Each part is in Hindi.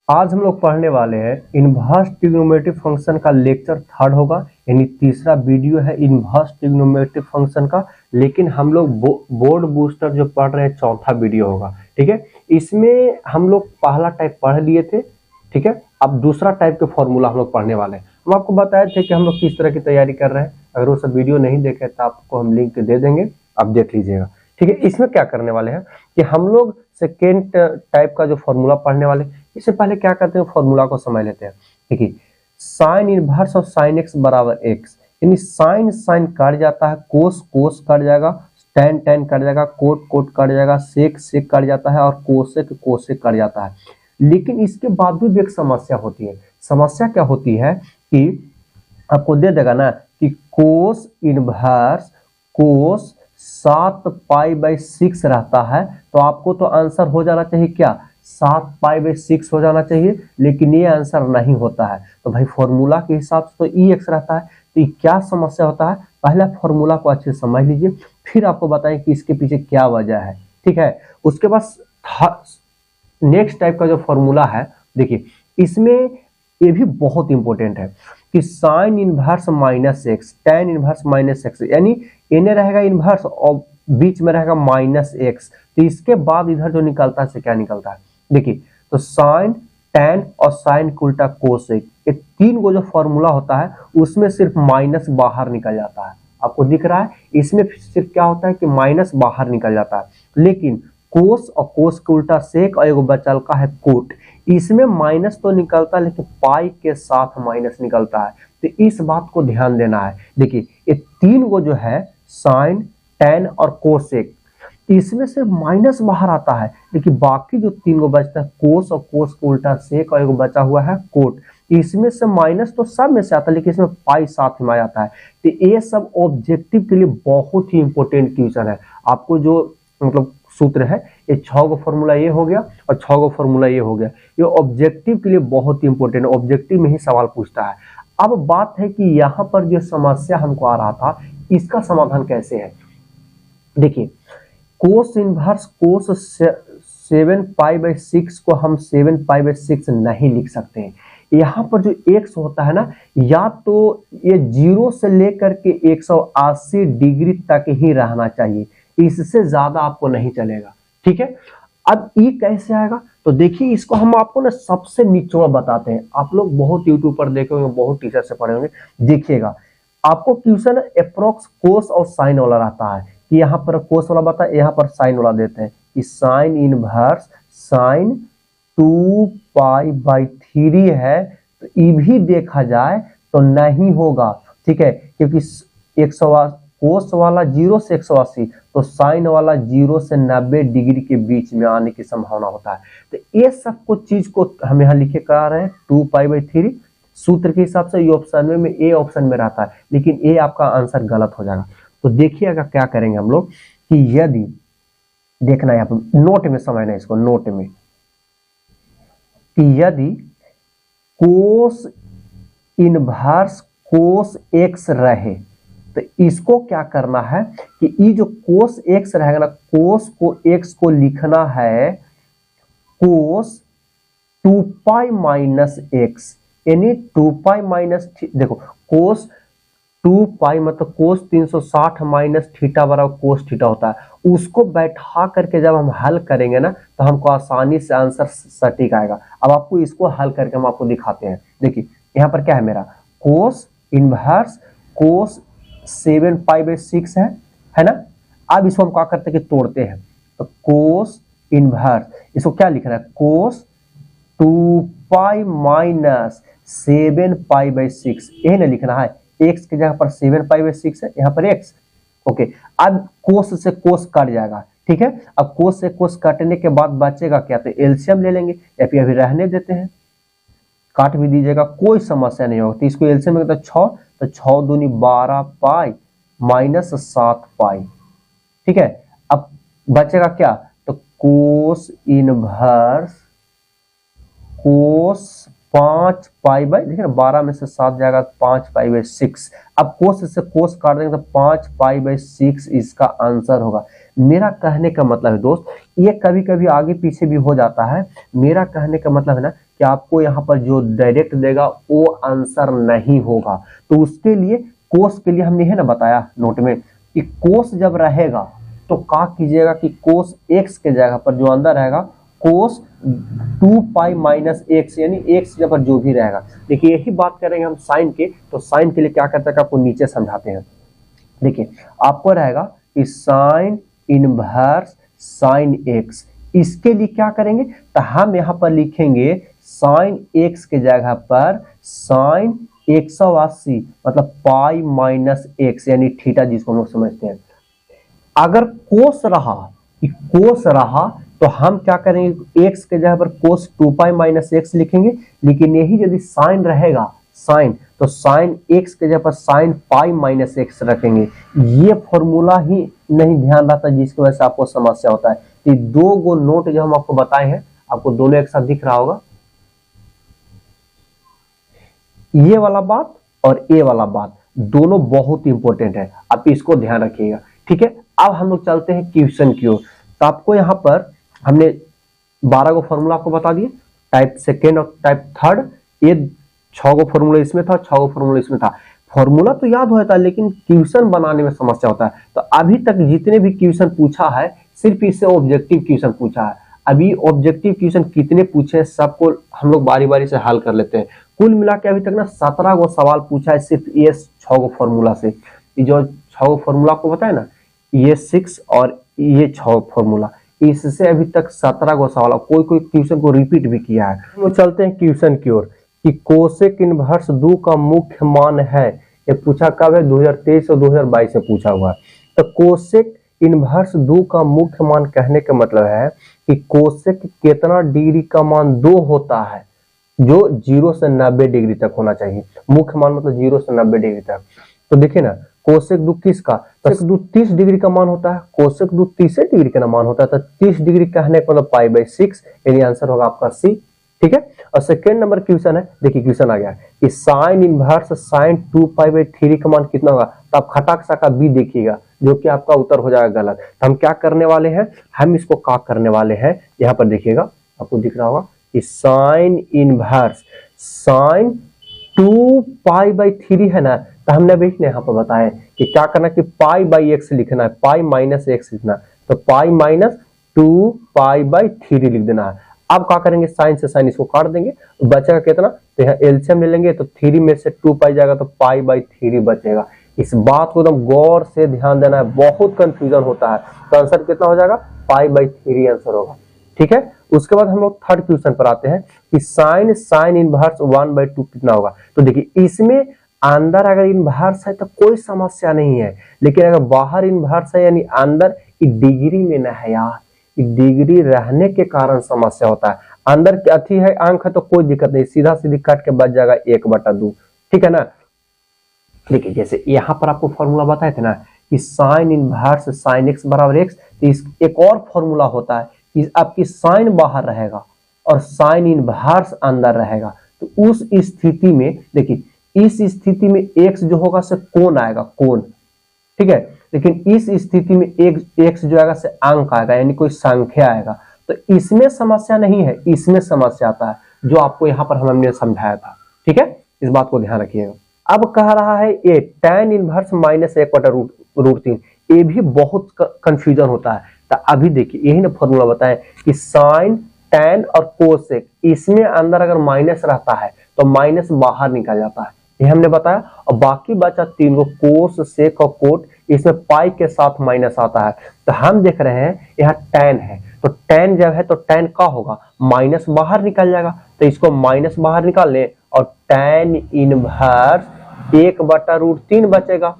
आज हम लोग पढ़ने वाले हैं इनवर्स ट्रिग्नोमेट्रिक फंक्शन का लेक्चर थर्ड होगा, यानी तीसरा वीडियो है इनवर्स ट्रिग्नोमेट्रिक फंक्शन का। लेकिन हम लोग बोर्ड बूस्टर जो पढ़ रहे हैं चौथा वीडियो होगा, ठीक है। इसमें हम लोग पहला टाइप पढ़ लिए थे, ठीक है। अब दूसरा टाइप के फॉर्मूला हम लोग पढ़ने वाले हैं। हम आपको बताए थे कि हम लोग किस तरह की तैयारी कर रहे हैं। अगर वो सब वीडियो नहीं देखे तो आपको हम लिंक दे देंगे, आप देख लीजिएगा, ठीक है। इसमें क्या करने वाले हैं कि हम लोग सेकेंड टाइप का जो फॉर्मूला पढ़ने वाले, इससे पहले क्या करते हैं फॉर्मूला को समझ लेते हैं। देखिए sine inverse of sine x बराबर एक्स, यानी साइन साइन कट जाता है, कोस कोस कट जाएगा, टेन टेन कट जाएगा, कोट कोट कट जाएगा, सेक सेक कट जाता है और कोसेक कोसेक कट जाता है। लेकिन इसके बावजूद एक समस्या होती है। समस्या क्या होती है कि आपको दे देगा ना कि कोस इनवर्स कोस 7π/6 रहता है, तो आपको तो आंसर हो जाना चाहिए क्या 7π/6 हो जाना चाहिए। लेकिन ये आंसर नहीं होता है, तो भाई फॉर्मूला के हिसाब से तो ई एक्स रहता है। तो ये क्या समस्या होता है, पहला फॉर्मूला को अच्छे से समझ लीजिए, फिर आपको बताएं कि इसके पीछे क्या वजह है, ठीक है। उसके बाद नेक्स्ट टाइप का जो फॉर्मूला है, देखिए इसमें ये भी बहुत इंपॉर्टेंट है कि sine inverse minus x tan inverse minus x, यानी इन्हें रहेगा इनवर्स और बीच में रहेगा माइनस एक्स। तो इसके बाद इधर जो निकलता है क्या निकलता है, देखिए तो साइन टेन और साइन उल्टा कोसेक, ये तीन को जो फॉर्मूला होता है उसमें सिर्फ माइनस बाहर निकल जाता है। आपको दिख रहा है इसमें सिर्फ क्या होता है कि माइनस बाहर निकल जाता है। लेकिन कोस और कोस के उल्टा सेक और एगो बचल का है कोट, इसमें माइनस तो निकलता है लेकिन पाई के साथ माइनस निकलता है। तो इस बात को ध्यान देना है। देखिए ये तीन को जो है साइन टेन और कोसेक, इसमें से माइनस बाहर आता है, लेकिन बाकी जो तीन को बचता है कोस और कोस के उल्टा सेक और एगो बचा हुआ है कोट, इसमें से माइनस तो सब में से आता है लेकिन इसमें पाई साथ में आ जाता है। तो ये सब ऑब्जेक्टिव के लिए बहुत ही इंपॉर्टेंट क्वेश्चन है। आपको जो मतलब सूत्र है, ये 6 गो फॉर्मूला ये हो गया और 6 गो फॉर्मूला ये हो गया, ये ऑब्जेक्टिव के लिए बहुत ही इंपॉर्टेंट है, ऑब्जेक्टिव में ही सवाल पूछता है। अब बात है कि यहाँ पर जो समस्या हमको आ रहा था इसका समाधान कैसे है। देखिए कोस इनवर्स कोस 7π/6 को हम 7π/6 नहीं लिख सकते हैं। यहाँ पर जो x होता है ना, या तो ये 0 से लेकर के 180 डिग्री तक ही रहना चाहिए, इससे ज्यादा आपको नहीं चलेगा, ठीक है। अब ई कैसे आएगा, तो देखिए इसको हम आपको ना सबसे निचोड़ बताते हैं। आप लोग बहुत यूट्यूब पर देखे होंगे, बहुत टीचर से पढ़े होंगे, देखिएगा आपको क्वेश्चन अप्रोक्स कोस और साइन वाला रहता है कि यहाँ पर कोस वाला बता, यहाँ पर साइन वाला देते हैं कि साइन इनवर्स साइन 2π/3 है, तो ये भी देखा जाए तो नहीं होगा, ठीक है, क्योंकि 180 कोस वाला 0 से 180, तो साइन वाला 0 से 90 डिग्री के बीच में आने की संभावना होता है। तो ये सब कुछ चीज को हम यहाँ लिखे करा रहे हैं 2π/3 सूत्र के हिसाब से। ये ऑप्शन में ए ऑप्शन में रहता है, लेकिन ए आपका आंसर गलत हो जाएगा। तो देखिएगा क्या करेंगे हम लोग कि यदि देखना है, यहाँ पर नोट में समझना है इसको, नोट में कि यदि कोस इनवर्स कोस एक्स रहे, तो इसको क्या करना है कि ये जो कोस एक्स रहेगा ना, कोस को एक्स को लिखना है कोस 2π-x, यानी 2π- देखो कोस 2π मतलब कोस 360 माइनस थीटा बराबर कोस थीटा होता है। उसको बैठा करके जब हम हल करेंगे ना, तो हमको आसानी से आंसर सटीक आएगा। अब आपको इसको हल करके हम आपको दिखाते हैं। देखिए यहाँ पर क्या है मेरा कोस इनवर्स कोस 7π/6 है ना। अब इसको हम क्या करते हैं कि तोड़ते हैं, तो कोस इनवर्स इसको क्या लिख रहा है कोस 2π - 7π/6, यही ना लिखना है। x की जगह पर 7π/6 है, यहाँ पर x, ओके। अब कोस से कोस कट जाएगा, ठीक है। अब कोस से कोस काटने के बाद बचेगा क्या, तो एलसीएम ले लेंगे, या फिर अभी रहने देते हैं, काट भी दीजिएगा, कोई समस्या नहीं होगी। तो इसको एलसीएम में तो 6, तो 6 दूनी 12π - 7π, ठीक है। अब बचेगा क्या, तो कोस इनवर्स कोस 5π, देखिए ना 12 में से 7 जाएगा 5π/6। अब कोस से कोस काट देंगे तो 5π/6 इसका आंसर होगा। मेरा कहने का मतलब है दोस्त, ये कभी कभी आगे पीछे भी हो जाता है। मेरा कहने का मतलब है ना कि आपको यहाँ पर जो डायरेक्ट देगा वो आंसर नहीं होगा। तो उसके लिए कोस के लिए हमने है ना बताया नोट में कि कोस जब रहेगा तो क्या कीजिएगा कि कोस एक्स के जगह पर जो अंदर रहेगा कोस 2 पाई माइनस एक्स, यानी एक्स जगह पर जो भी रहेगा। देखिए यही बात करेंगे हम साइन के, तो साइन के लिए क्या करते हैं आपको नीचे समझाते हैं। देखिए आपको रहेगा कि साइन इनवर्स साइन एक्स, इसके लिए क्या करेंगे तो हम यहाँ पर लिखेंगे साइन एक्स के जगह पर साइन 180 मतलब पाई माइनस एक्स यानी थीटा जिसको हम लोग समझते हैं। अगर कोस रहा तो हम क्या करेंगे एक्स के जगह पर कोस 2 पाई माइनस एक्स लिखेंगे, लेकिन यही यदि साइन रहेगा साइन तो साइन एक्स के जगह पर साइन पाई माइनस एक्स रखेंगे। ये फॉर्मूला ही नहीं ध्यान रहता जिसकी वजह से आपको समस्या होता है। ये दो गो नोट जो हम आपको बताए हैं आपको दोनों एक साथ दिख रहा होगा, ये वाला बात और ये वाला बात दोनों बहुत इंपॉर्टेंट है, आप इसको ध्यान रखिएगा। ठीक है, अब हम लोग चलते हैं क्वेश्चन की ओर। तो आपको यहाँ पर हमने 12 गो फॉर्मूला आपको बता दिए, टाइप सेकेंड और टाइप थर्ड, ये 6 गो फॉर्मूला इसमें था, 6 गो फॉर्मूला इसमें था। फॉर्मूला तो याद होता है लेकिन क्वेश्चन बनाने में समस्या होता है। तो अभी तक जितने भी क्वेश्चन पूछा है सिर्फ इससे ऑब्जेक्टिव क्वेश्चन पूछा है। अभी ऑब्जेक्टिव क्वेश्चन कितने पूछे सबको हम लोग बारी बारी से हल कर लेते हैं। कुल मिला के अभी तक ना 17 गो सवाल पूछा है सिर्फ ये 6 गो फॉर्मूला से। ये जो 6 गो फॉर्मूला आपको बताया ना, ये 6 और ये 6 फॉर्मूला, इससे अभी तक 17 गो सवाल, कोई कोई क्वेश्चन को रिपीट भी किया है। हम चलते हैं क्वेश्चन की ओर कि कोसेक इनवर्स 2 का मुख्य मान है। ये पूछा कब है, 2023 और 2022 में पूछा हुआ है। तो कोसेक इनवर्स 2 का मुख्य मान कहने का मतलब है कि कोसेक कितना डिग्री का मान 2 होता है, जो 0 से 90 डिग्री तक होना चाहिए। मुख्य मान मतलब 0 से 90 डिग्री तक। तो देखिए ना कोसेक 2 किसका, कोसेक 2 30 डिग्री का मान होता है, कोसेक 2 30 डिग्री का मान होता है। तो 30 डिग्री कहने का मतलब पाई/6, यानी आंसर होगा आपका सी। ठीक है, और सेकेंड नंबर क्वेश्चन है, देखिए क्वेश्चन आ गया कि साइन इनवर्स साइन 2 पाई/3 का मान कितना होगा। तो आप खटाक साका बी देखिएगा जो कि आपका उत्तर हो जाएगा गलत। तो हम क्या करने वाले हैं, हम इसको क्या करने वाले हैं, यहाँ पर देखिएगा आपको दिख रहा होगा कि साइन इनवर्स साइन 2 पाई/3 है ना, तो हमने अभी यहाँ पर बताया कि क्या करना कि पाई/x लिखना है, पाई माइनस एक्स लिखना है। तो पाई माइनस 2 पाई/3 लिख देना है। अब क्या करेंगे, साइन से साइन इसको काट देंगे, बचेगा कितना, तो यहाँ एलसीएम ले लेंगे तो 3 में से 2 पाई जाएगा तो पाई/3 बचेगा। इस बात को एकदम गौर से ध्यान देना है, बहुत कंफ्यूजन होता है। तो आंसर कितना हो जाएगा, पाई/3 आंसर होगा। ठीक है, उसके बाद हम लोग थर्ड क्वेश्चन पर आते हैं कि साइन साइन इनवर्स 1/2 कितना होगा। तो देखिए इसमें अंदर अगर इनवर्स है तो कोई समस्या नहीं है, लेकिन अगर बाहर इनवर्स है यानी अंदर डिग्री में न है यार, डिग्री रहने के कारण समस्या होता है। अंदर की अथी है अंक है तो कोई दिक्कत नहीं, सीधा सीधी काट के बच जाएगा 1/2। ठीक है ना। देखिए जैसे यहाँ पर आपको फॉर्मूला बताए थे ना कि साइन इनवर्स साइन एक्स बराबर एक्स, तो इस एक और फॉर्मूला होता है कि आपकी साइन बाहर रहेगा और साइन इनवर्स अंदर रहेगा। तो उस स्थिति में देखिए, इस स्थिति में एक्स जो होगा से कोण आएगा, कोण। ठीक है, लेकिन इस स्थिति में एक्स जो आएगा से अंक आएगा, यानी कोई संख्या आएगा। तो इसमें समस्या नहीं है, इसमें समस्या आता है जो आपको यहाँ पर हमने समझाया था। ठीक है, इस बात को ध्यान रखिएगा। अब कह रहा है ये tan इनवर्स -1/√3, ये भी बहुत कंफ्यूजन होता है। तो अभी देखिए यही ना फॉर्मूला बताएं कि साइन tan और कोसेक, इसमें अंदर अगर माइनस रहता है तो माइनस बाहर निकल जाता है, ये हमने बताया। और बाकी बचा 3 गो कोस सेक और कोट, इसमें पाई के साथ माइनस आता है। तो हम देख रहे हैं यहाँ tan है, तो tan जब है तो tan का होगा माइनस बाहर निकल जाएगा। तो इसको माइनस बाहर निकाल लें और tan इनवर्स 1/√3 बचेगा।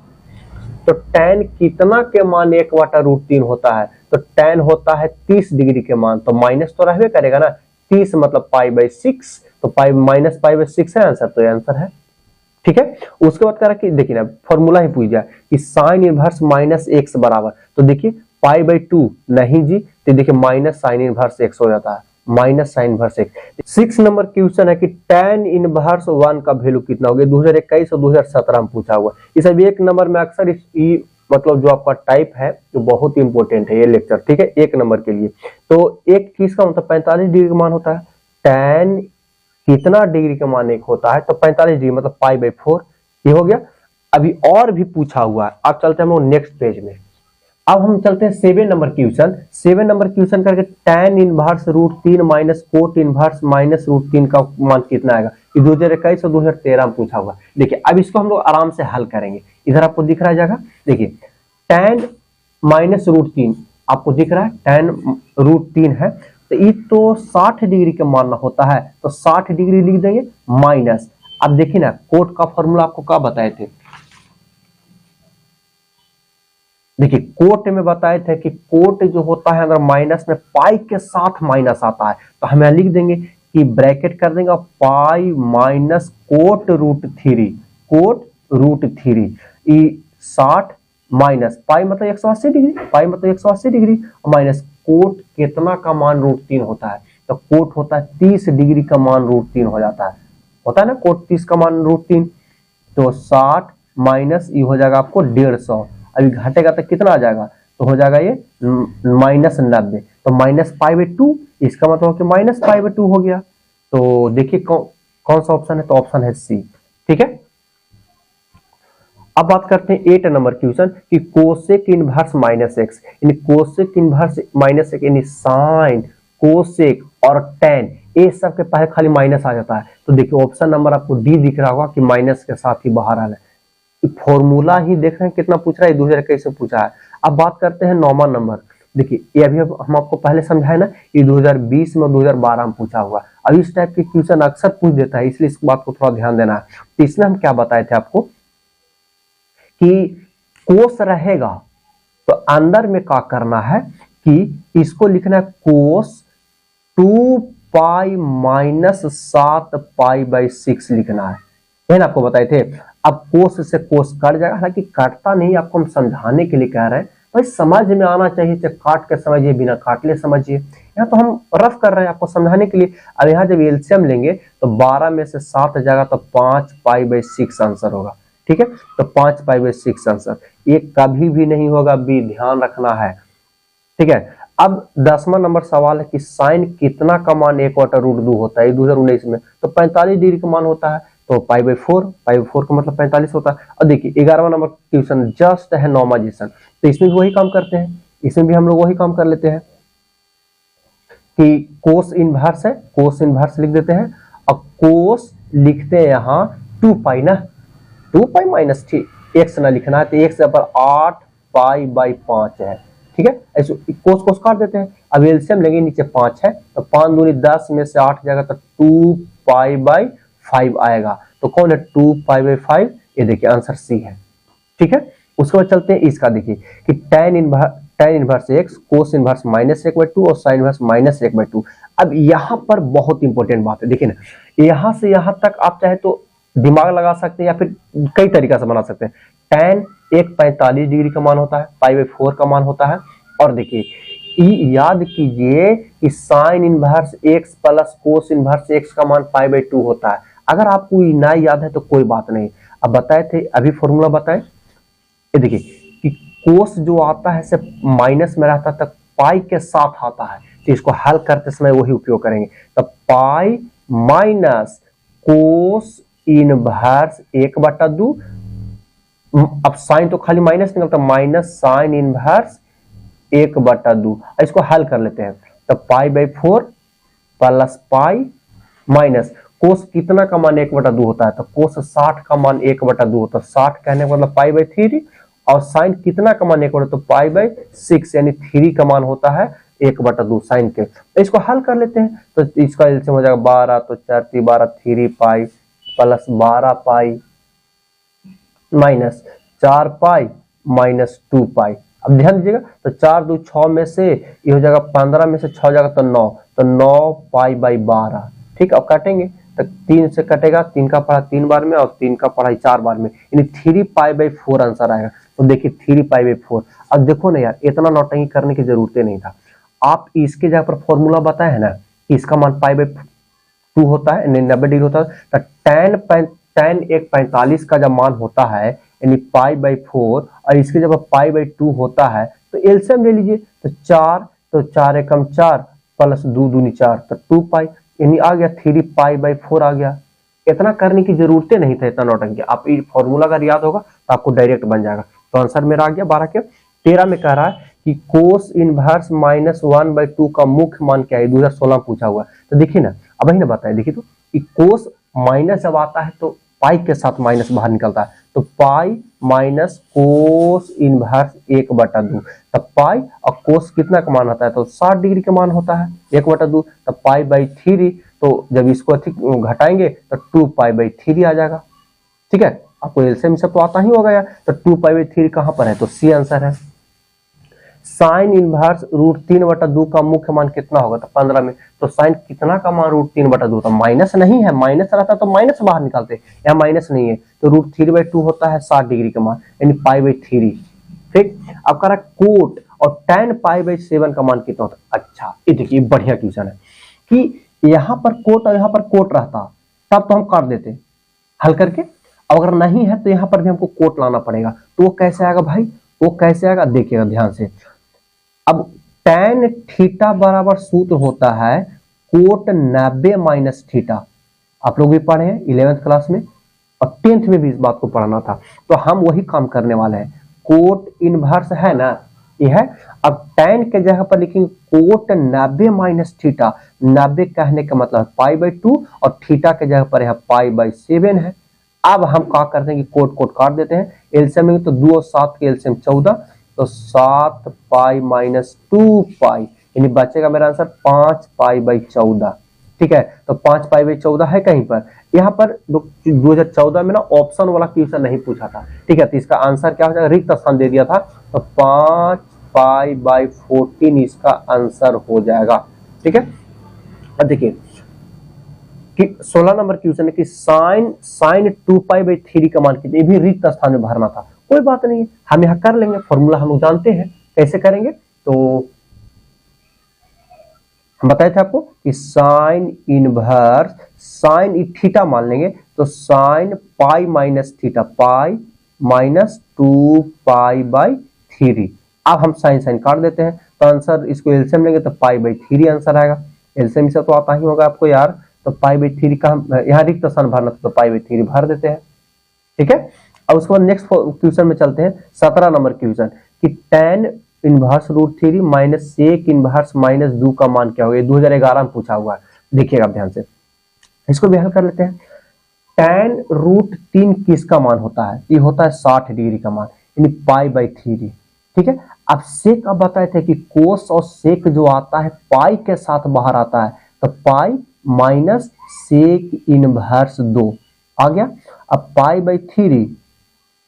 तो tan कितना के मान 1/√3 होता है, तो tan होता है 30 डिग्री के मान, तो माइनस तो रहबे करेगा ना, 30 मतलब पाई/6, तो पाई माइनस पाई/6 है आंसर, तो ये आंसर है। ठीक है, उसके बाद कह रहा कि देखिए ना फॉर्मूला ही पूछ जाए कि साइन इनवर्स -x बराबर, तो देखिए पाई/2 नहीं जी, तो देखिए माइनस साइन इनवर्स x हो जाता है, minus sine inverse x। 6 number question है कि tan इनवर्स 1 का वैल्यू कितना हो गया, 2021 और 2017 में पूछा हुआ। ये सब 1 नंबर में अक्सर इस मतलब जो आपका टाइप है जो बहुत इंपॉर्टेंट है ये लेक्चर। ठीक है, 1 नंबर के लिए। तो एक किसका मतलब 45 डिग्री का मान होता है, tan कितना डिग्री का मान 1 होता है, तो 45 डिग्री मतलब π/4। ये हो गया। अभी और भी पूछा हुआ है। अब चलते हैं हम लोग नेक्स्ट पेज में। अब हम चलते हैं 7 नंबर क्वेश्चन। 7 नंबर क्वेश्चन करके tan inverse √3 minus cot inverse minus √3 का मान कितना आएगा। ये 2021 और 2013 में पूछा हुआ। देखिए अब इसको हम लोग आराम से हल करेंगे। इधर आपको दिख रहा है जगह, देखिए tan माइनस √3 आपको दिख रहा है, tan √3 है, तो ये तो 60 डिग्री का मानना होता है, तो 60 डिग्री लिख देंगे माइनस। अब देखिए ना, कोट का फॉर्मूला आपको क्या बताए थे, देखिए कोट में बताए थे कि कोट जो होता है अगर माइनस में पाई के साथ माइनस आता है, तो हम यहाँ लिख देंगे कि ब्रैकेट कर देंगे पाई माइनस कोट √3, कोट √3 ई 60 माइनस पाई मतलब 180 डिग्री, पाई मतलब 180 डिग्री माइनस कोट कितना का मान √3 होता है, तो कोट होता है 30 डिग्री का मान √3 हो जाता है, होता है ना कोट 30 का मान √3, तो 60 माइनस ये हो जाएगा आपको 150। अभी घटेगा तो कितना आ जाएगा, तो हो जाएगा ये -90, तो -π/2, इसका मतलब कि -π/2 हो गया। तो देखिए कौन सा ऑप्शन है, तो ऑप्शन है सी। ठीक है। अब बात करते हैं 8 नंबर क्वेश्चन कि कोसेक इनवर्स -x, यानी कोसेक इनवर्स -x यानी साइन कोसेक और tan, ये सब के पहले खाली माइनस आ जाता है। तो देखिए ऑप्शन नंबर आपको डी दिख रहा होगा कि माइनस के साथ ही बाहर आना है। फॉर्मूला ही देख रहे हैं कितना पूछ रहा है, 2021 से पूछा है। अब बात करते हैं 9वां नंबर। देखिए ये अभी हम आपको पहले समझाए ना, ये 2020 में 2012 में पूछा हुआ। अब इस टाइप के क्वेश्चन अक्सर पूछ देता है, इसलिए इस बात को थोड़ा ध्यान देना है। तो इसमें हम क्या बताए थे आपको कि कोस रहेगा तो अंदर में क्या करना है कि इसको लिखना है कोस 2π माइनस 7π/6 लिखना है ना, आपको बताए थे। अब कोस से कोस कट जाएगा, हालांकि काटता नहीं, आपको हम समझाने के लिए कह रहे हैं, भाई समझ में आना चाहिए, चाहे काट के समझिए बिना काटले समझिए। यहाँ तो हम रफ कर रहे हैं आपको समझाने के लिए। अब यहाँ जब एलसीएम लेंगे तो 12 में से 7 जाएगा तो 5π/6 आंसर होगा। ठीक है, तो 5π/6 आंसर, ये कभी भी नहीं होगा, भी ध्यान रखना है। ठीक है। अब 10वां नंबर सवाल है कि साइन कितना का मान 1/√2 होता है 2019 में, तो 45 डिग्री का मान होता है, तो π/4 का मतलब 45 होता है। और देखिए 11वां नंबर क्वेश्चन जस्ट है नॉर्मलाइजेशन, तो इसमें भी वही काम करते हैं, इसमें भी हम लोग वही काम कर लेते हैं कि कोस इनवर्स है, कोस इनवर्स लिख देते हैं, और कोस लिखते हैं यहाँ 2π ना, 2π माइनस x ना लिखना है, तो x पर 8π/5 है। ठीक है, ऐसे कोस कोस काट देते हैं। अब एलसीएम लेंगे, नीचे 5 है, तो 5 दूनी 10 में से 8 जाएगा तो 2π/5 आएगा। तो कौन है 2π/5, ये देखिए आंसर सी है। ठीक है, उसके बाद चलते हैं इसका, देखिए कि tan inverse x cos inverse -1/2 और साइन इनवर्स -1/2। अब यहाँ पर बहुत इंपॉर्टेंट बात है, देखिए ना, यहाँ से यहाँ तक आप चाहे तो दिमाग लगा सकते हैं या फिर कई तरीका से बना सकते हैं। tan एक 45 डिग्री का मान होता है, π/4 का मान होता है, और देखिए याद कीजिए कि sine inverse x plus cos inverse x का मान π/2 होता है। अगर आपको ना याद है तो कोई बात नहीं, अब बताए थे, अभी फॉर्मूला बताए, ये देखिए कि कोस जो आता है सिर्फ माइनस में रहता है, तक पाई के साथ आता है, तो इसको हल करते समय वही उपयोग करेंगे। तो पाई माइनस कोस इनवर्स 1/2, अब साइन तो खाली माइनस निकलता, माइनस साइन इनवर्स 1/2, इसको हल कर लेते हैं। तो π/4 प्लस पाई माइनस कोस कितना का मान 1/2 होता है, तो कोस 60 का मान 1/2 होता है, 60 कहने का मतलब π/3, और साइन कितना का मान 1/2, तो π/6 यानी 3 का मान होता है 1/2 साइन के। तो इसको हल कर लेते हैं, तो इसका एलसीएम हो जाएगा 12, तो 4 12 3π प्लस 12π माइनस 4π माइनस 2π। अब ध्यान दीजिएगा, तो 4 2 6 में से ये हो जाएगा 15 में से 6 जाएगा तो 9, तो 9π/12। ठीक, अब काटेंगे तो 3 से कटेगा, 3 का पढ़ा 3 बार में और 3 का पढ़ा 4 बार में, यानी 3π/4 आंसर आएगा। तो देखिए 3π/4। अब देखो ना यार, इतना नौटंकी करने की जरूरत नहीं था, आप इसके जगह पर फॉर्मूला बताए है ना कि इसका मान π/2 होता है, 90 डिग्री होता है, तो tan एक 45 का जब मान होता है यानी π/4, और इसके जब π/2 होता है, तो एलसीएम ले लीजिए, तो 4 तो 4 एकम 4 प्लस 2 दूनी 4, तो 2π, यानी आ गया 3π/4 आ गया। इतना करने की जरूरतें नहीं था, इतना नौटंकी। आप ये फॉर्मूला अगर याद होगा तो आपको डायरेक्ट बन जाएगा। तो आंसर मेरा आ गया 12 के। 13 में कह रहा है कि कोस इनवर्स -1/2 का मुख्य मान क्या है, 2016 पूछा हुआ है। तो देखिए ना, अब ही ना बताए, देखिए तो कि कोस माइनस जब आता है तो पाई के साथ माइनस बाहर निकलता है, तो पाई माइनस कोस इनवर्स 1/2। तब पाई और कोस कितना का मान होता है, तो 60 डिग्री का मान होता है 1/2। तब π/3, तो जब इसको अधिक घटाएंगे तो 2π/3 आ जाएगा। ठीक है, आपको एलसीएम सब तो आता ही होगा यार। तो 2π/3 कहां पर है, तो सी आंसर है। साइन इनवर्स √3/2 का मुख्य मान कितना होगा, तो 15 में। तो साइन कितना का मान √3/2 था, माइनस नहीं है, माइनस रहता तो माइनस बाहर निकालते, यहाँ माइनस नहीं है, तो √3/2 होता है 60 डिग्री का मान, यानी π/3। ठीक, अब कह रहा कोट और tan π/7 का मान कितना होता है। अच्छा, ये देखिए बढ़िया क्वेश्चन है कि यहाँ पर कोट और यहाँ पर कोट रहता तब तो हम काट देते हल करके, अगर नहीं है तो यहाँ पर भी हमको कोट लाना पड़ेगा। तो वो कैसे आएगा भाई, वो कैसे आएगा, देखिएगा ध्यान से। अब tan थीटा बराबर सूत्र होता है कोट 90 - थीटा। आप लोग भी पढ़े हैं 11th क्लास में और 10th में भी इस बात को पढ़ना था। तो हम वही काम करने वाले हैं। कोट इनवर्स है ना, ये है। अब tan के जगह पर लिखेंगे कोट 90 - थीटा। 90 कहने का मतलब π/2 और थीटा के जगह पर यहाँ π/7 है। अब हम क्या करते हैं कि कोट कोट काट देते हैं। एलसीएम में तो 2 और 7 के एलसीएम 14, तो 7π - 2π, यानी बचेगा मेरा आंसर 5π/14। ठीक है, तो 5π/14 है कहीं पर, यहाँ पर 2014 में ना ऑप्शन वाला क्वेश्चन नहीं पूछा था। ठीक है, तो इसका आंसर क्या हो जाएगा, रिक्त स्थान दे दिया था, तो 5π/14 इसका आंसर हो जाएगा। ठीक है, अब देखिए कि 16 नंबर क्वेश्चन है कि साइन 2π/3 का मान कितना, ये भी रिक्त स्थान में भरना था। कोई बात नहीं है, हम यहाँ कर लेंगे, फॉर्मूला हम लोग जानते हैं कैसे करेंगे। तो हम बताए थे आपको कि साइन इनवर्स साइन थीटा मान लेंगे, तो sine pi minus theta, pi minus 2π/3। अब हम साइन साइन काट देते हैं, तो आंसर इसको एलसीएम लेंगे तो π/3 आंसर आएगा। एलसीएम से तो आता ही होगा आपको यार, तो π/3 का हम यहाँ रिक्त स्थान भरना था, तो π/3 भर देते हैं। ठीक है, अब उसके बाद नेक्स्ट क्वेश्चन में चलते हैं। 17 नंबर क्वेश्चन कि tan इनवर्स √3 माइनस सेक इनवर्स -2 का मान क्या होगा, 2011 में पूछा हुआ है। देखिएगा ध्यान से, इसको भी हल कर लेते हैं। tan √3 किसका मान होता है, ये होता है 60 डिग्री का मान, यानी π/3। ठीक है, अब सेक अब बताए थे कि कोस और सेक जो आता है पाई के साथ बाहर आता है, तो पाई माइनस सेक इनवर्स 2 आ गया। अब π/3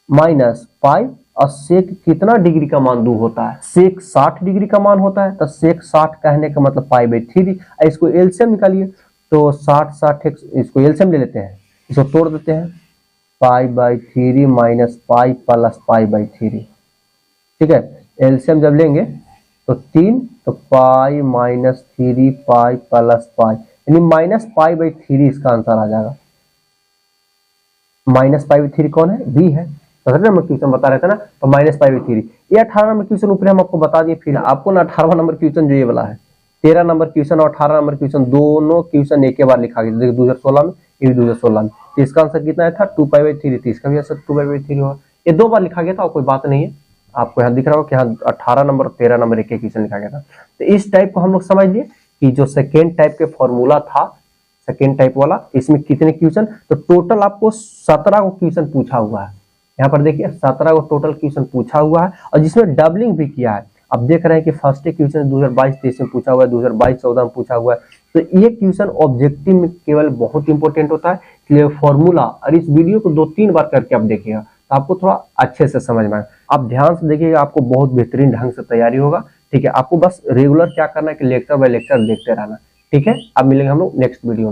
माइनस पाई और सेक कितना डिग्री का मान 2 होता है, सेक 60 डिग्री का मान होता है, तो सेक 60 कहने का मतलब π/3। इसको एलसीएम निकालिए, तो 60 इसको एलसीएम ले लेते हैं, इसको तोड़ देते हैं, π/3 माइनस पाई प्लस π/3। ठीक है, एलसीएम जब लेंगे तो 3, तो pi minus 3 pi plus pi, यानी माइनस π/3 इसका आंसर आ जाएगा। माइनस π/3 कौन है, बी है। 17 नंबर क्वेश्चन बता रहे थे ना, तो माइनस π/3। ये 18 नंबर क्वेश्चन ऊपर हम आपको बता दिए। फिर आपको ना 18वां नंबर क्वेश्चन जो ये वाला है, 13 नंबर क्वेश्चन और 18 नंबर क्वेश्चन दोनों क्वेश्चन एक ही बार लिखा गया। देखिए 2016 में, ये भी 2016 में। तो इसका आंसर कितना था, 2π/3। तो इसका भी आंसर 2π/3 होगा। ये 2 बार लिखा गया था और कोई बात नहीं है। आपको यहाँ दिख रहा होगा कि यहाँ 18 नंबर और 13 नंबर एक क्वेश्चन लिखा गया था। तो इस टाइप को हम लोग समझ लिए कि जो सेकेंड टाइप के फॉर्मूला था, सेकेंड टाइप वाला, इसमें कितने क्वेश्चन, तो टोटल आपको 17 को क्वेश्चन पूछा हुआ है। यहाँ पर देखिए 17 को टोटल क्वेश्चन पूछा हुआ है, और जिसमें डबलिंग भी किया है। अब देख रहे हैं कि फर्स्ट क्वेश्चन 2022-23 में पूछा हुआ है, 2022-14 में पूछा हुआ है। तो ये क्वेश्चन ऑब्जेक्टिव में केवल बहुत इंपॉर्टेंट होता है, इसलिए फॉर्मूला और इस वीडियो को 2-3 बार करके आप देखिएगा, तो आपको थोड़ा अच्छे से समझ में आए। आप ध्यान से देखिएगा, आपको बहुत बेहतरीन ढंग से तैयारी होगा। ठीक है, आपको बस रेगुलर क्या करना है कि लेक्चर बाय लेक्चर देखते रहना। ठीक है, अब मिलेंगे हम लोग नेक्स्ट वीडियो में।